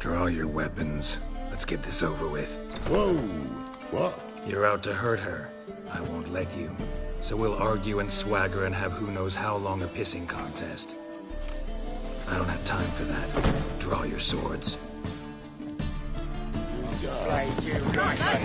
Draw your weapons. Let's get this over with. Whoa! What? You're out to hurt her. I won't let you. So we'll argue and swagger and have who knows how long a pissing contest. I don't have time for that. Draw your swords. I've been here for a mistake.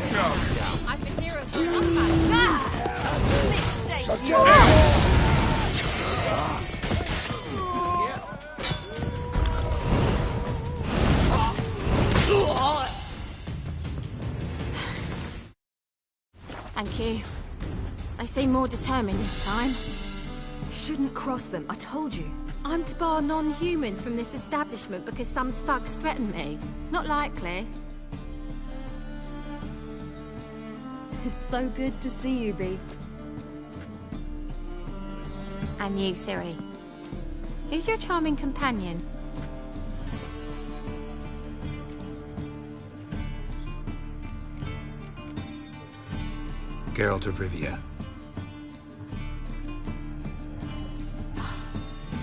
Thank you. They seem more determined this time. You shouldn't cross them, I told you. I'm to bar non-humans from this establishment because some thugs threaten me. Not likely. It's so good to see you, Bee. And you, Ciri. Who's your charming companion? Geralt of Rivia.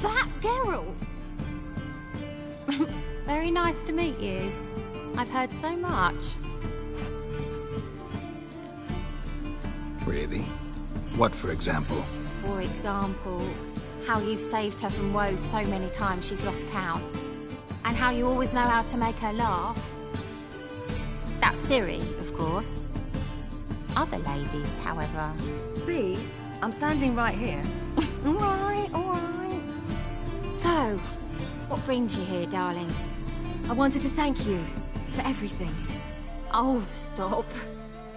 That Geralt! Very nice to meet you. I've heard so much. Really? What, for example? For example, how you've saved her from woes so many times she's lost count. And how you always know how to make her laugh. That's Ciri, of course. Other ladies, however. Bee, I'm standing right here. All right, all right. So, what brings you here, darlings? I wanted to thank you for everything. Oh, stop.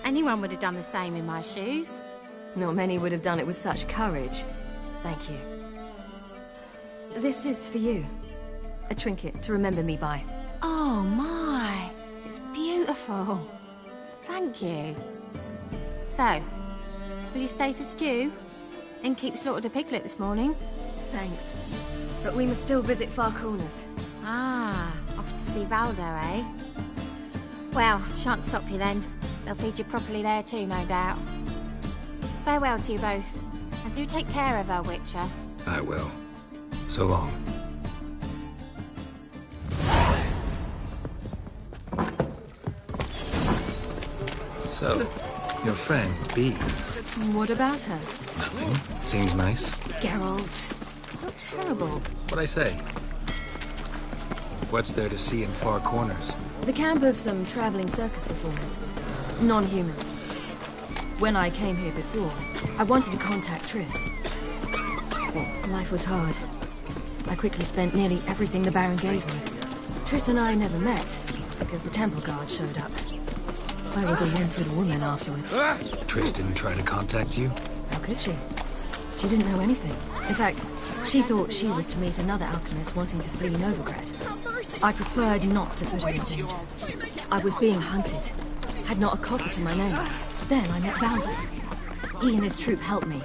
Anyone would have done the same in my shoes. Not many would have done it with such courage. Thank you. This is for you. A trinket to remember me by. Oh, my. It's beautiful. Thank you. So, will you stay for stew? And keep slaughtered a piglet this morning? Thanks. But we must still visit Far Corners. Ah, off to see Valdo, eh? Well, shan't stop you then. They'll feed you properly there too, no doubt. Farewell to you both. And do take care of her, Witcher. I will. So long. So, your friend, Bee. What about her? Nothing. Seems nice. Geralt. You're terrible. What'd I say? What's there to see in Far Corners? The camp of some traveling circus performers. Non-humans. When I came here before, I wanted to contact Triss. Life was hard. I quickly spent nearly everything the Baron gave me. Triss and I never met, because the temple guard showed up. I was a wanted woman afterwards. Triss didn't try to contact you? How could she? She didn't know anything. In fact, she thought she was to meet another alchemist wanting to flee Novigrad. I preferred not to put her in danger. I was being hunted. Had not a copper to my name. Then I met Valdo. He and his troop helped me.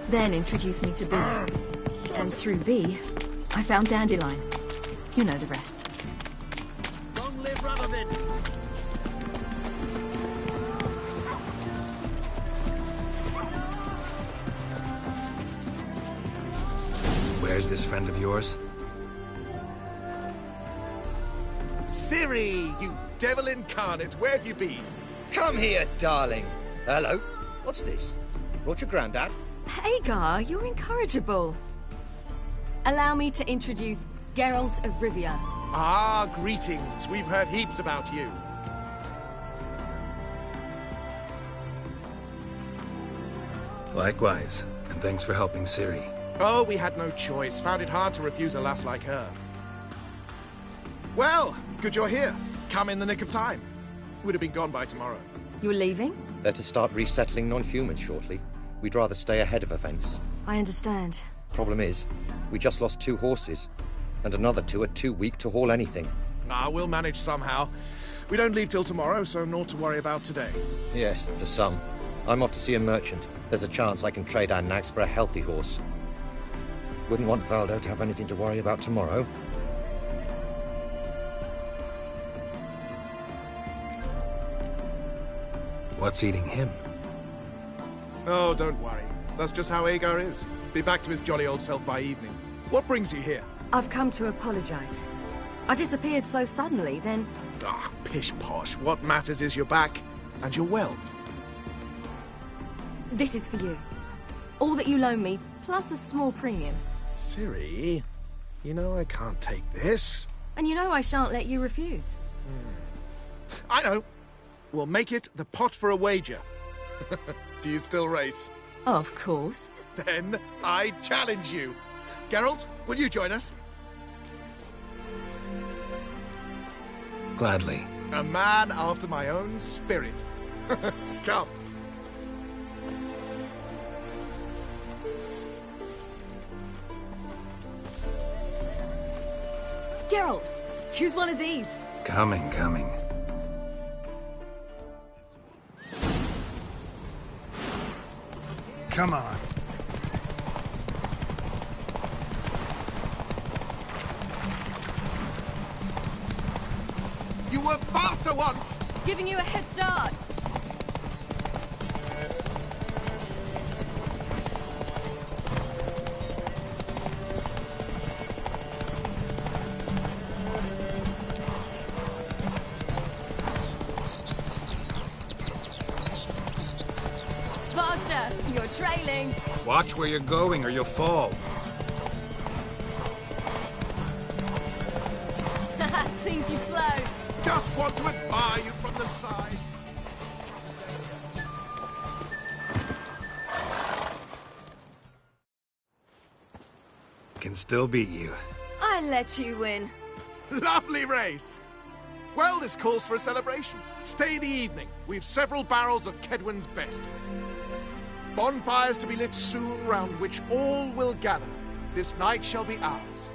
Then introduced me to Bee. And through Bee, I found Dandelion. You know the rest. Long live Radovid! Where's this friend of yours? Ciri, you devil incarnate, where have you been? Come here, darling. Hello. What's this? Brought your granddad? Hagar, you're incorrigible. Allow me to introduce Geralt of Rivia. Ah, greetings. We've heard heaps about you. Likewise, and thanks for helping Ciri. Oh, we had no choice. Found it hard to refuse a lass like her. Well, good you're here. Come in the nick of time. Would have been gone by tomorrow. You're leaving? They're to start resettling non-humans shortly. We'd rather stay ahead of events. I understand. Problem is, we just lost 2 horses. And another 2 are too weak to haul anything. Ah, we'll manage somehow. We don't leave till tomorrow, so naught to worry about today. Yes, for some. I'm off to see a merchant. There's a chance I can trade our nags for a healthy horse. Wouldn't want Valdo to have anything to worry about tomorrow. What's eating him? Oh, don't worry. That's just how Agar is. Be back to his jolly old self by evening. What brings you here? I've come to apologize. I disappeared so suddenly, then... Ah, pish-posh. What matters is you're back, and you're well. This is for you. All that you loan me, plus a small premium. Ciri, you know I can't take this. And you know I shan't let you refuse. I know. We'll make it the pot for a wager. Do you still race? Of course. Then I challenge you. Geralt, will you join us? Gladly. A man after my own spirit. Come. Geralt, choose one of these. Coming. Come on. You were faster once! Giving you a head start. Faster! You're trailing. Watch where you're going or you'll fall. Seems you've slowed. Just want to admire you from the side. Can still beat you. I let you win. Lovely race! Well, this calls for a celebration. Stay the evening. We've several barrels of Kedwen's best. Bonfires to be lit soon, round which all will gather. This night shall be ours.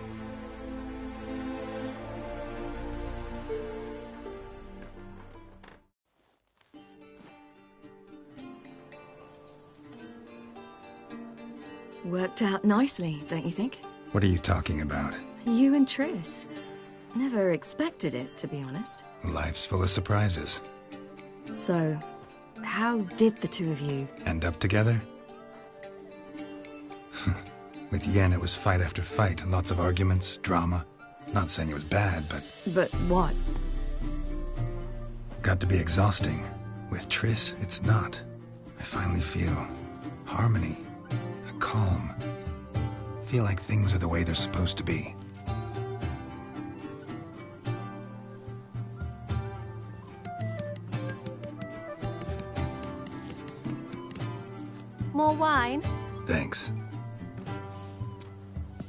Worked out nicely, don't you think? What are you talking about? You and Triss. Never expected it, to be honest. Life's full of surprises. So, how did the two of you... End up together? With Yen, it was fight after fight. Lots of arguments, drama. Not saying it was bad, but... But what? Got to be exhausting. With Triss, it's not. I finally feel harmony, a calm. Feel like things are the way they're supposed to be. More wine? Thanks.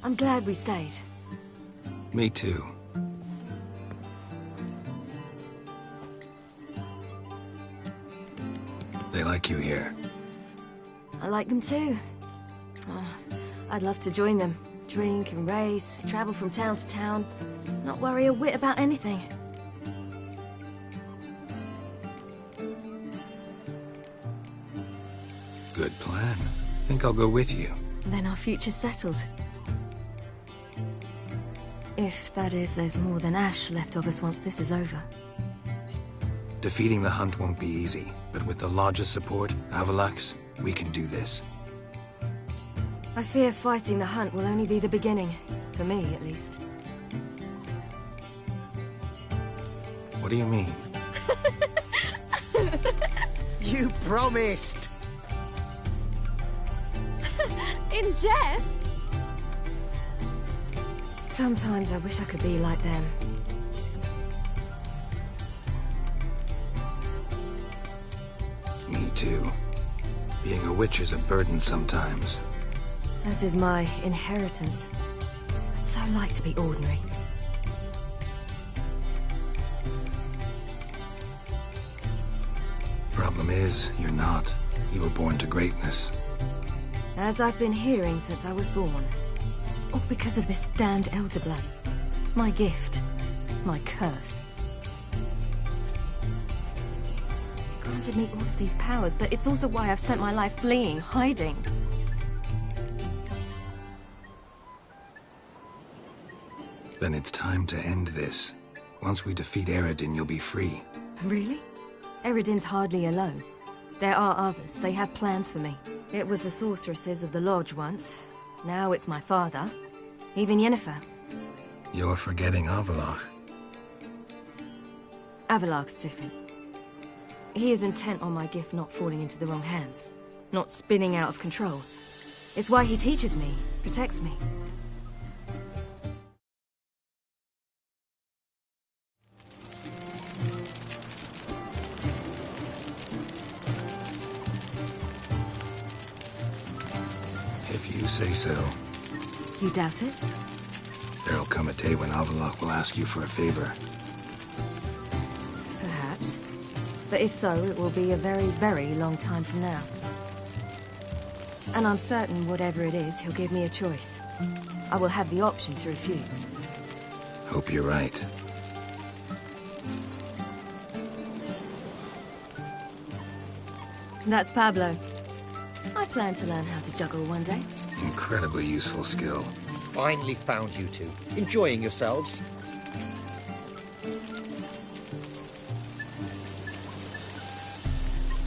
I'm glad we stayed. Me too. They like you here. I like them too. Oh, I'd love to join them. Drink and race, travel from town to town. Not worry a whit about anything. Good plan. Think I'll go with you. Then our future's settled. If, that is, there's more than ash left of us once this is over. Defeating the hunt won't be easy, but with the Lodge's support, Avalax, we can do this. I fear fighting the hunt will only be the beginning. For me, at least. What do you mean? You promised! In jest? Sometimes I wish I could be like them. Me too. Being a witch is a burden sometimes. As is my inheritance. I'd so like to be ordinary. Problem is, you're not. You were born to greatness. As I've been hearing since I was born. All because of this damned elder blood. My gift. My curse. It granted me all of these powers, but it's also why I've spent my life fleeing, hiding. Then it's time to end this. Once we defeat Eredin, you'll be free. Really? Eredin's hardly alone. There are others. They have plans for me. It was the sorceresses of the Lodge once. Now it's my father. Even Yennefer. You're forgetting Avalok. Avalok's different. He is intent on my gift not falling into the wrong hands, not spinning out of control. It's why he teaches me, protects me. If you say so. You doubt it? There'll come a day when Avalok will ask you for a favor. Perhaps. But if so, it will be a very, very long time from now. And I'm certain whatever it is, he'll give me a choice. I will have the option to refuse. Hope you're right. That's Pablo. I plan to learn how to juggle one day. Incredibly useful skill. Finally found you two. Enjoying yourselves?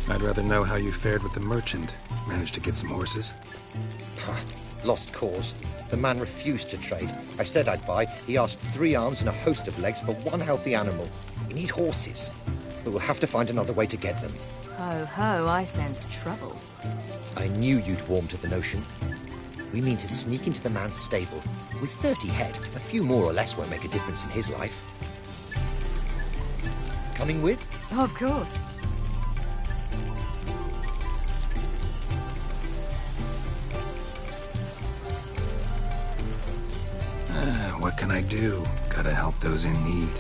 I'd rather know how you fared with the merchant. Managed to get some horses? Lost cause. The man refused to trade. I said I'd buy. He asked 3 arms and a host of legs for 1 healthy animal. We need horses. But we'll have to find another way to get them. Ho ho, I sense trouble. I knew you'd warm to the notion. We mean to sneak into the man's stable. With 30 head, a few more or less won't make a difference in his life. Coming with? Of course. What can I do? Gotta help those in need.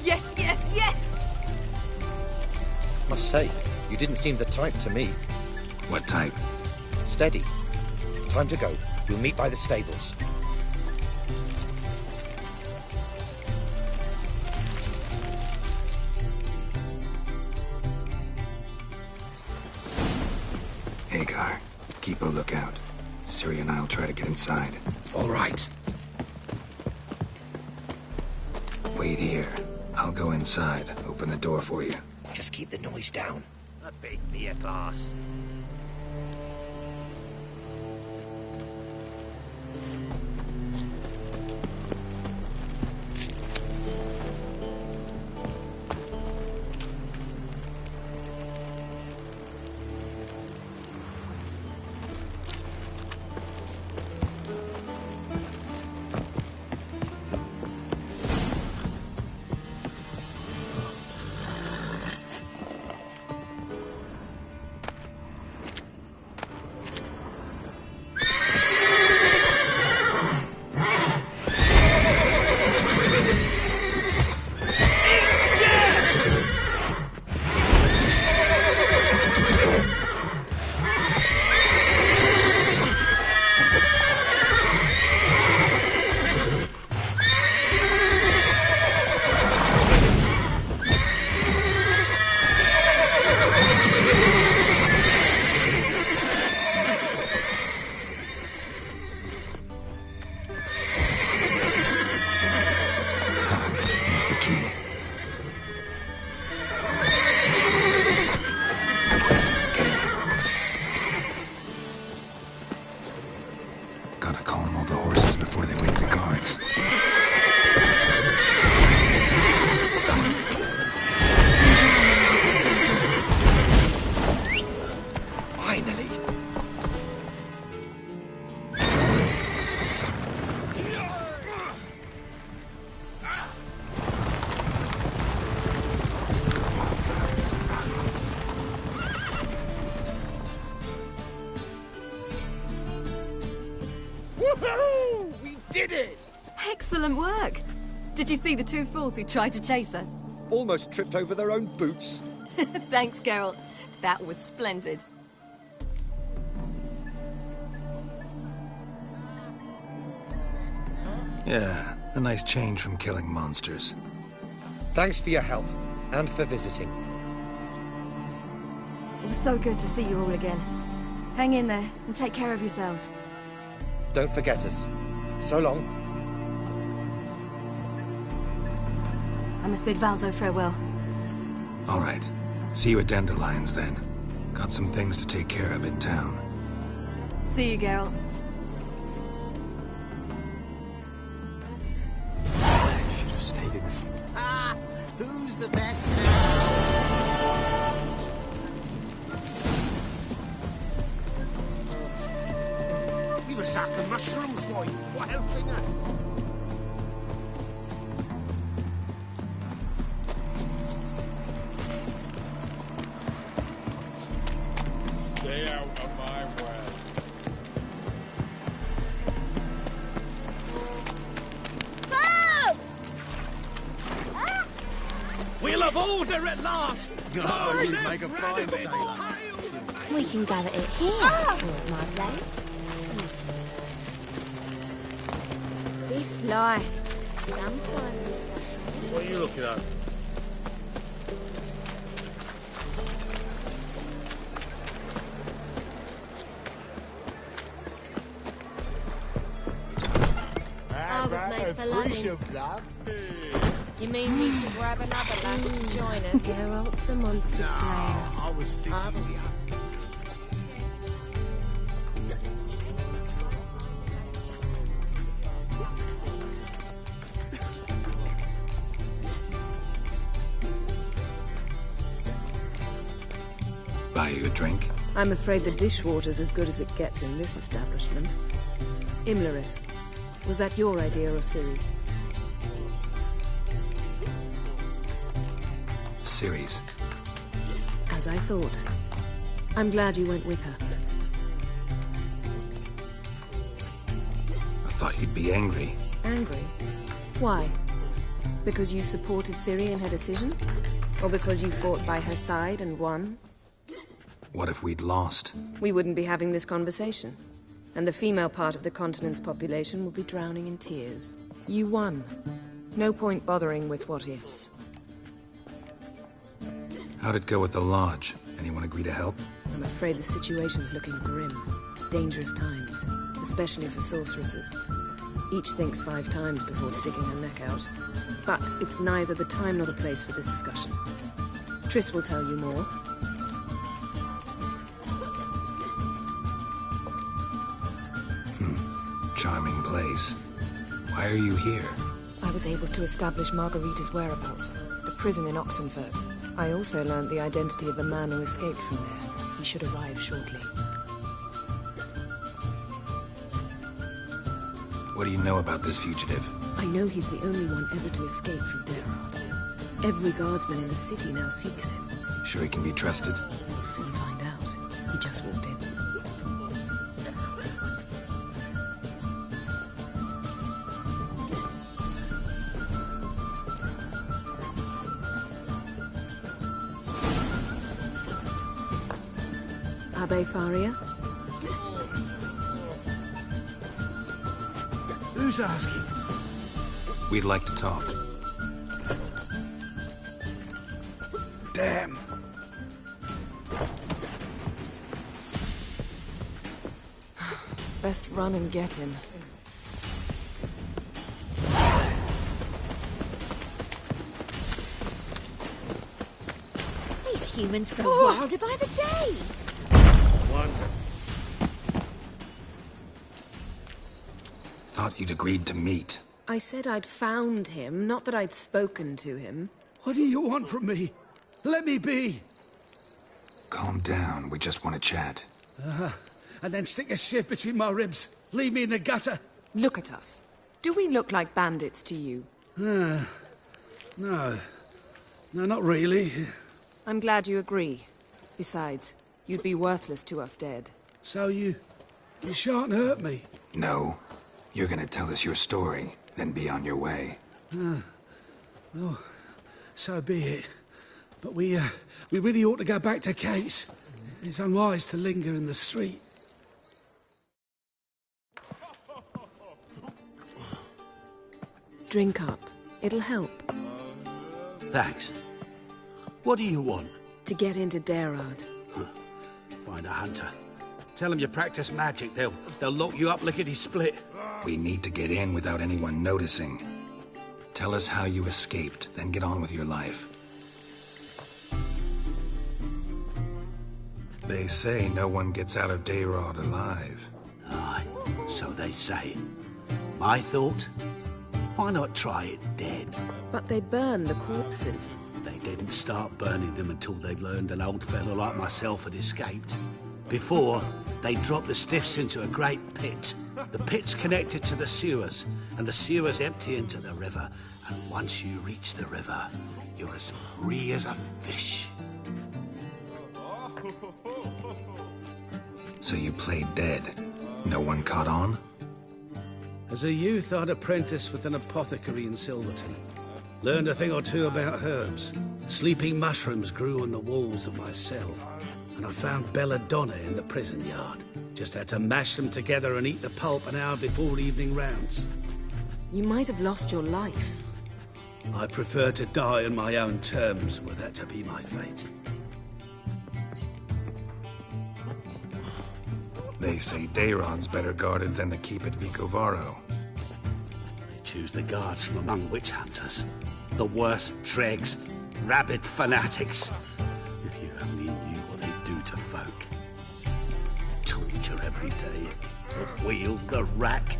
Yes, yes, yes! Must say, you didn't seem the type to me. What type? Steady. Time to go. We'll meet by the stables. Hagar, keep a lookout. Ciri and I'll try to get inside. All right. Wait here. I'll go inside. Open the door for you. Just keep the noise down. Bake me a glass. Woohoo! We did it! Excellent work! Did you see the 2 fools who tried to chase us? Almost tripped over their own boots. Thanks, Geralt. That was splendid. Yeah, a nice change from killing monsters. Thanks for your help, and for visiting. It was so good to see you all again. Hang in there, and take care of yourselves. Don't forget us. So long. I must bid Valdo farewell. All right. See you at Dandelions, then. Got some things to take care of in town. See you, Geralt. Who's the best now? We've a sack of mushrooms for you for helping us. Stay out of my way. We'll have order at last! Oh, you make a fine sailor. We can go at it here, or at my place. This life. Sometimes it's What are you looking at? I was made for loving. You mean me to grab another lass to join us? Geralt the Monster Slayer. I was thinking Buy you a drink? I'm afraid the dishwater's as good as it gets in this establishment. Imlerith, was that your idea or Ciri's? Series. As I thought. I'm glad you went with her. I thought you'd be angry. Angry? Why? Because you supported Ciri in her decision? Or because you fought by her side and won? What if we'd lost? We wouldn't be having this conversation. And the female part of the continent's population would be drowning in tears. You won. No point bothering with what-ifs. How'd it go at the lodge? Anyone agree to help? I'm afraid the situation's looking grim. Dangerous times, especially for sorceresses. Each thinks 5 times before sticking her neck out. But it's neither the time nor the place for this discussion. Triss will tell you more. Charming place. Why are you here? I was able to establish Margarita's whereabouts, the prison in Oxenfurt. I also learned the identity of the man who escaped from there. He should arrive shortly. What do you know about this fugitive? I know he's the only one ever to escape from Derard. Every guardsman in the city now seeks him. Sure he can be trusted? We'll soon find out. He just walked in. Abbe Faria? Who's asking? We'd like to talk. Damn. Best run and get him. These humans go wilder by the day. Thought you'd agreed to meet. I said I'd found him, not that I'd spoken to him. What do you want from me? Let me be. Calm down, we just want to chat. And then stick a shiv between my ribs. Leave me in the gutter. Look at us. Do we look like bandits to you? No. No, not really. I'm glad you agree. Besides, you'd be worthless to us dead. So you shan't hurt me. No. You're gonna tell us your story, then be on your way. Oh, so be it. But we really ought to go back to Kate's. It's unwise to linger in the street. Drink up. It'll help. Thanks. What do you want? To get into Derard. Find a hunter. Tell them you practice magic. They'll lock you up lickety-split. We need to get in without anyone noticing. Tell us how you escaped, then get on with your life. They say no one gets out of Dayrod alive. Aye, so they say. My thought? Why not try it dead? But they burn the corpses. They didn't start burning them until they'd learned an old fellow like myself had escaped. Before, they dropped the stiffs into a great pit. The pit's connected to the sewers, and the sewers empty into the river. And once you reach the river, you're as free as a fish. So you played dead. No one caught on? As a youth, I'd apprenticed with an apothecary in Silverton. Learned a thing or two about herbs. Sleeping mushrooms grew on the walls of my cell. And I found belladonna in the prison yard. Just had to mash them together and eat the pulp an hour before evening rounds. You might have lost your life. I prefer to die on my own terms, were that to be my fate. They say Dayron's better guarded than the keep at Vicovaro. They choose the guards from among witch hunters. The worst dregs, rabid fanatics. If you only knew what they do to folk. Torture every day. The wheel, the rack.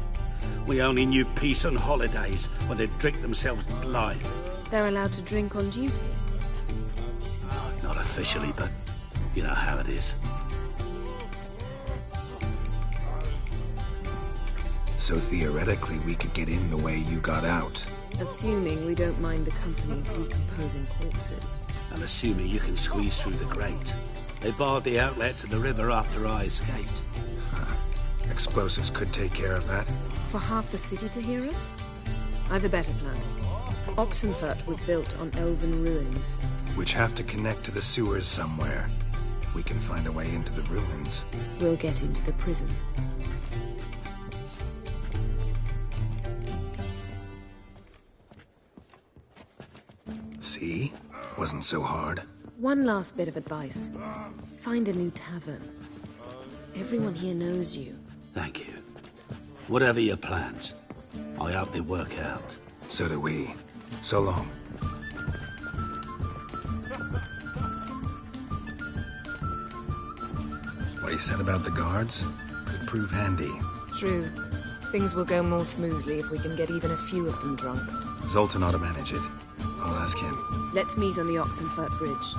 We only knew peace on holidays when they'd drink themselves blind. They're allowed to drink on duty. Not officially, but you know how it is. So theoretically, we could get in the way you got out. Assuming we don't mind the company of decomposing corpses. And assuming you can squeeze through the grate. They barred the outlet to the river after I escaped. Explosives could take care of that. For half the city to hear us? I've a better plan. Oxenfurt was built on elven ruins. Which have to connect to the sewers somewhere. If we can find a way into the ruins. We'll get into the prison. See? Wasn't so hard. One last bit of advice. Find a new tavern. Everyone here knows you. Thank you. Whatever your plans, I hope they work out. So do we. So long. What you said about the guards could prove handy. True. Things will go more smoothly if we can get even a few of them drunk. Zoltan ought to manage it. I'll ask him. Let's meet on the Oxenfurt Bridge.